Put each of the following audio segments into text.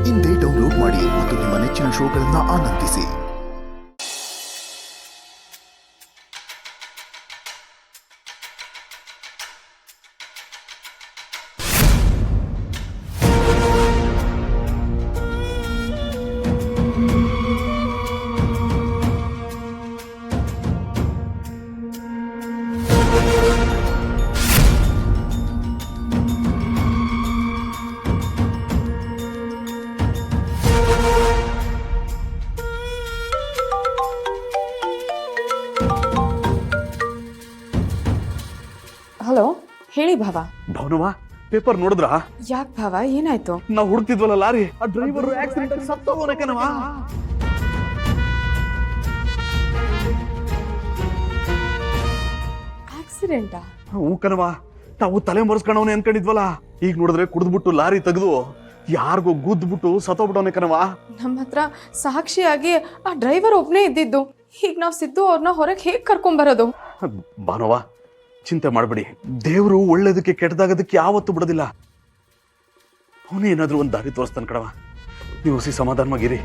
ಇಂದೇ ಡೌನ್ಲೋಡ್ ಮಾಡಿ ಮತ್ತು ನಿಮ್ಮ ನೆಚ್ಚಿನ ಶೋಗಳನ್ನು ಆನಂದಿಸಿ. ಹಲೋ, ಹೇಳಿ ಭಾವ. ಭವನವ, ಪೇಪರ್ ನೋಡಿದ್ರಾ? ಯಾಕೆ ಭಾವ, ಏನಾಯ್ತು? ನಾವು ಹುಡುಕ್ತಿದ್ವಲ್ಲ ಲಾರಿ, ಆ ಡ್ರೈವರ್ ಆಕ್ಸಿಡೆಂಟ್ ಆಗಿ ಸತ್ತೋಗೋನೆ ಕಣವ. ಆಕ್ಸಿಡೆಂಟಾ? ಹ್ಞೂ ಕಣವ, ನಾವು ತಲೆ ಮರೆಸ್ಕೊಂಡವನೇ ಅನ್ಕೊಂಡಿದ್ವಲ್ಲ, ಈಗ ನೋಡಿದ್ರೆ ಕುಡಿದ್ಬಿಟ್ಟು ಲಾರಿ ತೆಗೆದು ಯಾರಿಗೋ ಗುದ್ಬಿಟ್ಟು ಸತ್ತೋಗ್ಬಿಟ್ಟವನೇ ಕಣವ. ನಮ್ಮ ಹತ್ರ ಸಾಕ್ಷಿಯಾಗಿ ಆ ಡ್ರೈವರ್ ಒಬ್ನೇ ಇದ್ದಿದ್ದು. ಈಗ ನಾವು ಸಿದ್ದು ಅವ್ರನ್ನ ಹೊರಗೆ ಹೇಗೆ ಕರ್ಕೊಂಬರೋದು? ಭಾನವ, ಚಿಂತೆ ಮಾಡಬೇಡಿ. ದೇವರು ಒಳ್ಳೇದಕ್ಕೆ ಕೆಟ್ಟದಾಗದಕ್ಕೆ ಯಾವತ್ತೂ ಬಿಡೋದಿಲ್ಲ. ಅವನೇ ಏನಾದ್ರೂ ಒಂದು ದಾರಿ ತೋರಿಸ್ತಾನೆ ಕಣವ. ನೀವು ಸಮಾಧಾನವಾಗಿರಿ.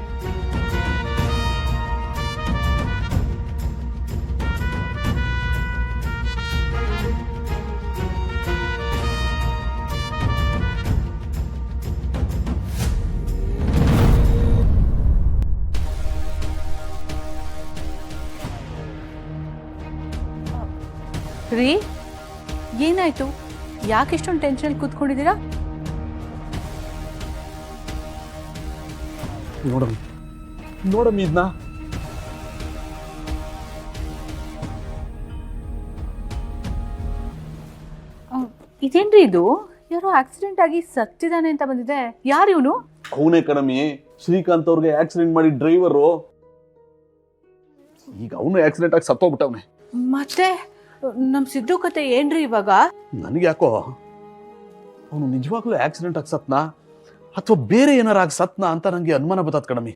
ರೀ, ಏನಾಯ್ತು? ಯಾಕೆ ಇಷ್ಟೊಂದು ಟೆನ್ಷನ್ ಕೂತ್ಕೊಂಡಿದ್ದೀರಾ? ನೋಡಮ್ಮ ಇದನ್ನ. ಇದೇನ್ರಿ ಇದು? ಯಾರೋ ಆಕ್ಸಿಡೆಂಟ್ ಆಗಿ ಸತ್ತಿದ್ದಾನೆ ಅಂತ ಬಂದಿದೆ. ಯಾರು ಇವನು? ಅವನೇ ಕಣಮಿ, ಶ್ರೀಕಾಂತ್ ಅವ್ರಿಗೆ ಆಕ್ಸಿಡೆಂಟ್ ಮಾಡಿ ಡ್ರೈವರು. ಈಗ ಅವನು ಆಕ್ಸಿಡೆಂಟ್ ಆಗಿ ಸತ್ತೋಗ್ಬಿಟ್ಟವನೆ. ಮತ್ತೆ ನಮ್ ಸಿದ್ದು ಕತೆ ಏನ್ರಿ ಇವಾಗ? ನನಗೆ ಯಾಕೋ ಅವನು ನಿಜವಾಗ್ಲೂ ಆಕ್ಸಿಡೆಂಟ್ ಆಗಿ ಸತ್ನಾ ಅಥವಾ ಬೇರೆ ಏನಾರ ಆಗಿ ಸತ್ನಾ ಅಂತ ನಂಗೆ ಅನುಮಾನ ಬರ್ತದ ಕಣಮಿ.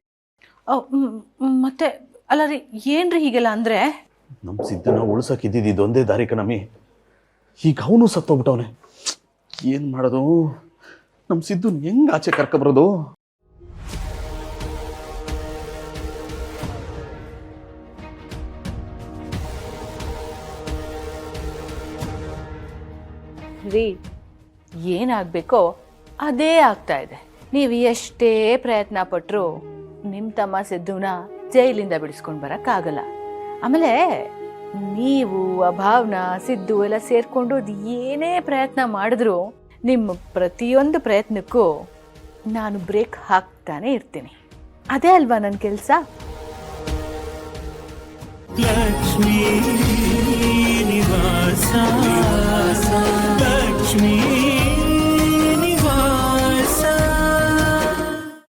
ಮತ್ತೆ ಅಲ್ಲ ರೀ, ಏನ್ರಿ ಹೀಗೆಲ್ಲ ಅಂದ್ರೆ? ನಮ್ ಸಿದ್ದನ ಉಳ್ಸಕ್ ಇದ್ದಿದ್ದು ಇದೊಂದೇ ದಾರಿ ಕಣಮಿ. ಈಗ ಅವನು ಸತ್ತೋಗ್ಬಿಟ್ಟವನೆ. ಏನ್ ಮಾಡೋದು? ನಮ್ ಸಿದ್ದು ಹೆಂಗ್ ಆಚೆ ಕರ್ಕೊಬರೋದು? ರೀ, ಏನಾಗಬೇಕೋ ಅದೇ ಆಗ್ತಾ ಇದೆ. ನೀವು ಎಷ್ಟೇ ಪ್ರಯತ್ನ ಪಟ್ಟರು ನಿಮ್ಮ ತಮ್ಮ ಸಿದ್ದುನ ಜೈಲಿಂದ ಬಿಡಿಸ್ಕೊಂಡು ಬರೋಕ್ಕಾಗಲ್ಲ. ಆಮೇಲೆ ನೀವು ಅಭಾವನ ಸಿದ್ದು ಎಲ್ಲ ಸೇರಿಕೊಂಡು ಏನೇ ಪ್ರಯತ್ನ ಮಾಡಿದ್ರು ನಿಮ್ಮ ಪ್ರತಿಯೊಂದು ಪ್ರಯತ್ನಕ್ಕೂ ನಾನು ಬ್ರೇಕ್ ಹಾಕ್ತಾನೆ ಇರ್ತೀನಿ. ಅದೇ ಅಲ್ವಾ ನನ್ನ ಕೆಲಸ? ಲಕ್ಷ್ಮೀ ನಿವಾಸ, ಲಕ್ಷ್ಮೀ